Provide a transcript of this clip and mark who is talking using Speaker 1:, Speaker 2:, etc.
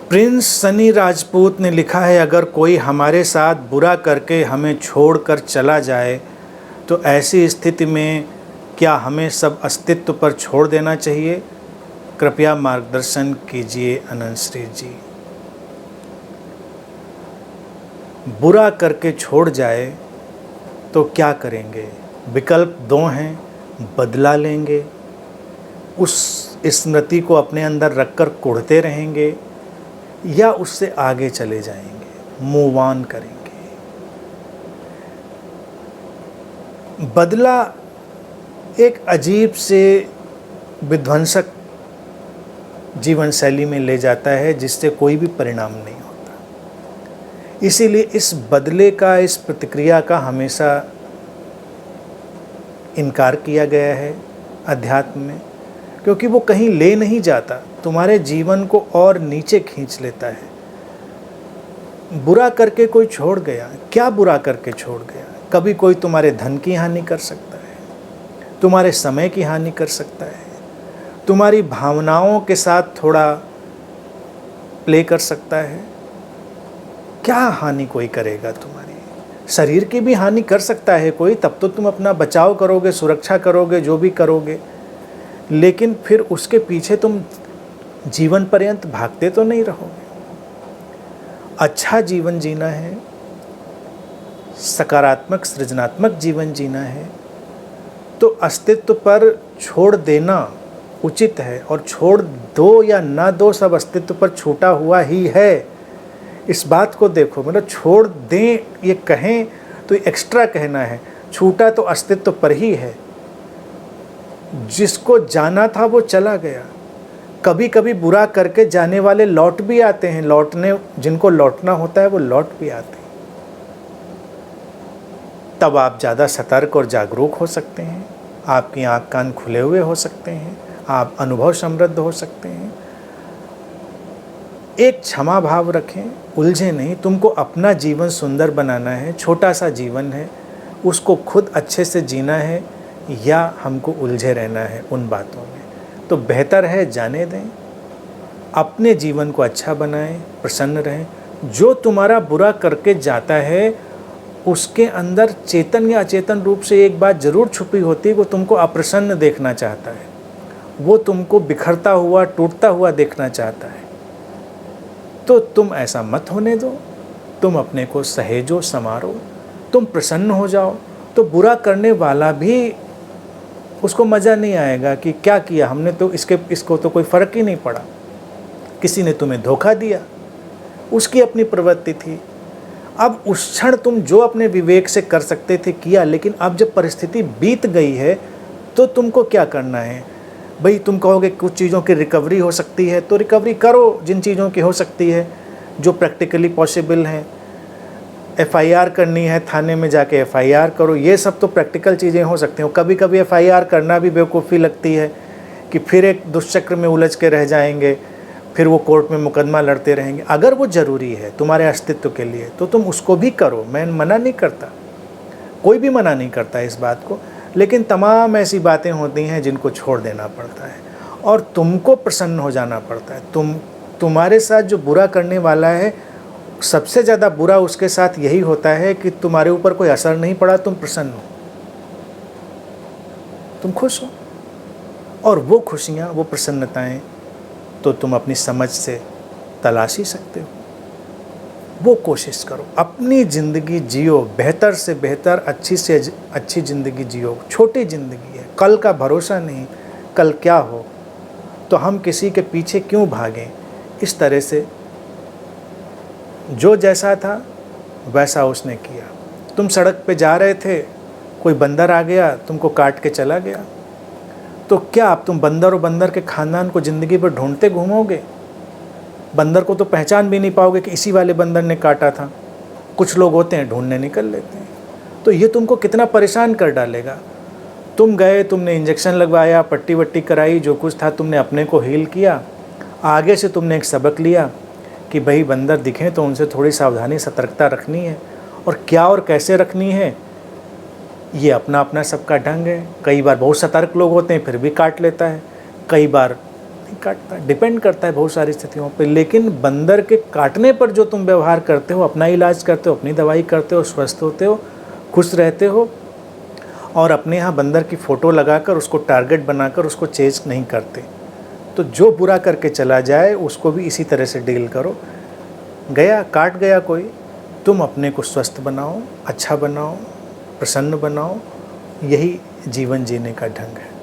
Speaker 1: Prince Sunny Rajput ने लिखा है, अगर कोई हमारे साथ बुरा करके हमें छोड़कर चला जाए तो ऐसी स्थिति में क्या हमें सब अस्तित्व पर छोड़ देना चाहिए? कृपया मार्गदर्शन कीजिए अनंत श्री जी। बुरा करके छोड़ जाए तो क्या करेंगे? विकल्प दो हैं, बदला लेंगे, उस स्मृति को अपने अंदर रखकर कुढ़ते रहेंगे, या उससे आगे चले जाएंगे, मूव ऑन करेंगे। बदला एक अजीब से विध्वंसक जीवन शैली में ले जाता है जिससे कोई भी परिणाम नहीं होता। इसीलिए इस बदले का, इस प्रतिक्रिया का हमेशा इनकार किया गया है अध्यात्म में, क्योंकि वो कहीं ले नहीं जाता, तुम्हारे जीवन को और नीचे खींच लेता है। बुरा करके कोई छोड़ गया, क्या बुरा करके छोड़ गया? कभी कोई तुम्हारे धन की हानि कर सकता है, तुम्हारे समय की हानि कर सकता है, तुम्हारी भावनाओं के साथ थोड़ा प्ले कर सकता है। क्या हानि कोई करेगा? तुम्हारी शरीर की भी हानि कर सकता है कोई, तब तो तुम अपना बचाव करोगे, सुरक्षा करोगे, जो भी करोगे, लेकिन फिर उसके पीछे तुम जीवन पर्यंत भागते तो नहीं रहोगे। अच्छा जीवन जीना है, सकारात्मक सृजनात्मक जीवन जीना है, तो अस्तित्व पर छोड़ देना उचित है। और छोड़ दो या ना दो, सब अस्तित्व पर छूटा हुआ ही है। इस बात को देखो, मतलब छोड़ दें ये कहें तो एक्स्ट्रा कहना है, छूटा तो अस्तित्व पर ही है। जिसको जाना था वो चला गया। कभी कभी बुरा करके जाने वाले लौट भी आते हैं, जिनको लौटना होता है वो लौट भी आते हैं। तब आप ज़्यादा सतर्क और जागरूक हो सकते हैं, आपकी आँख कान खुले हुए हो सकते हैं, आप अनुभव समृद्ध हो सकते हैं। एक क्षमा भाव रखें, उलझे नहीं। तुमको अपना जीवन सुंदर बनाना है, छोटा सा जीवन है, उसको खुद अच्छे से जीना है, या हमको उलझे रहना है उन बातों में? तो बेहतर है जाने दें, अपने जीवन को अच्छा बनाएं, प्रसन्न रहें। जो तुम्हारा बुरा करके जाता है उसके अंदर चेतन या अचेतन रूप से एक बात जरूर छुपी होती है, वो तुमको अप्रसन्न देखना चाहता है, वो तुमको बिखरता हुआ, टूटता हुआ देखना चाहता है। तो तुम ऐसा मत होने दो, तुम अपने को सहेजो, संवारो, तुम प्रसन्न हो जाओ। तो बुरा करने वाला भी, उसको मज़ा नहीं आएगा कि क्या किया हमने, तो इसको तो कोई फ़र्क ही नहीं पड़ा। किसी ने तुम्हें धोखा दिया, उसकी अपनी प्रवृत्ति थी। अब उस क्षण तुम जो अपने विवेक से कर सकते थे किया, लेकिन अब जब परिस्थिति बीत गई है तो तुमको क्या करना है भाई? तुम कहोगे कुछ चीज़ों की रिकवरी हो सकती है, तो रिकवरी करो जिन चीज़ों की हो सकती है, जो प्रैक्टिकली पॉसिबल हैं। एफआईआर करनी है, थाने में जाके एफआईआर करो, ये सब तो प्रैक्टिकल चीज़ें हो सकती हैं। कभी कभी एफआईआर करना भी बेवकूफ़ी लगती है कि फिर एक दुष्चक्र में उलझ के रह जाएंगे, फिर वो कोर्ट में मुकदमा लड़ते रहेंगे। अगर वो ज़रूरी है तुम्हारे अस्तित्व के लिए तो तुम उसको भी करो, मैं मना नहीं करता, कोई भी मना नहीं करता इस बात को। लेकिन तमाम ऐसी बातें होती हैं जिनको छोड़ देना पड़ता है और तुमको प्रसन्न हो जाना पड़ता है। तुम्हारे साथ जो बुरा करने वाला है, सबसे ज़्यादा बुरा उसके साथ यही होता है कि तुम्हारे ऊपर कोई असर नहीं पड़ा, तुम प्रसन्न हो, तुम खुश हो। और वो खुशियाँ, वो प्रसन्नताएं तो तुम अपनी समझ से तलाश ही सकते हो। वो कोशिश करो, अपनी ज़िंदगी जियो, बेहतर से बेहतर, अच्छी से अच्छी ज़िंदगी जियो। छोटी ज़िंदगी है, कल का भरोसा नहीं, कल क्या हो, तो हम किसी के पीछे क्यों भागें। इस तरह से जो जैसा था वैसा उसने किया। तुम सड़क पे जा रहे थे, कोई बंदर आ गया, तुमको काट के चला गया, तो क्या अब तुम बंदर और बंदर के ख़ानदान को ज़िंदगी भर ढूंढते घूमोगे? बंदर को तो पहचान भी नहीं पाओगे कि इसी वाले बंदर ने काटा था। कुछ लोग होते हैं ढूंढने निकल लेते हैं, तो ये तुमको कितना परेशान कर डालेगा। तुम गए, तुमने इंजेक्शन लगवाया, पट्टी वट्टी कराई, जो कुछ था तुमने अपने को हील किया। आगे से तुमने एक सबक लिया कि भाई बंदर दिखें तो उनसे थोड़ी सावधानी, सतर्कता रखनी है। और क्या और कैसे रखनी है, ये अपना अपना सबका ढंग है। कई बार बहुत सतर्क लोग होते हैं फिर भी काट लेता है, कई बार नहीं काटता, डिपेंड करता है बहुत सारी स्थितियों पे। लेकिन बंदर के काटने पर जो तुम व्यवहार करते हो, अपना इलाज करते हो, अपनी दवाई करते हो, स्वस्थ होते हो, खुश रहते हो, और अपने यहाँ बंदर की फ़ोटो लगाकर उसको टारगेट बनाकर उसको चेज नहीं करते, तो जो बुरा करके चला जाए उसको भी इसी तरह से डील करो। गया, काट गया कोई, तुम अपने को स्वस्थ बनाओ, अच्छा बनाओ, प्रसन्न बनाओ, यही जीवन जीने का ढंग है।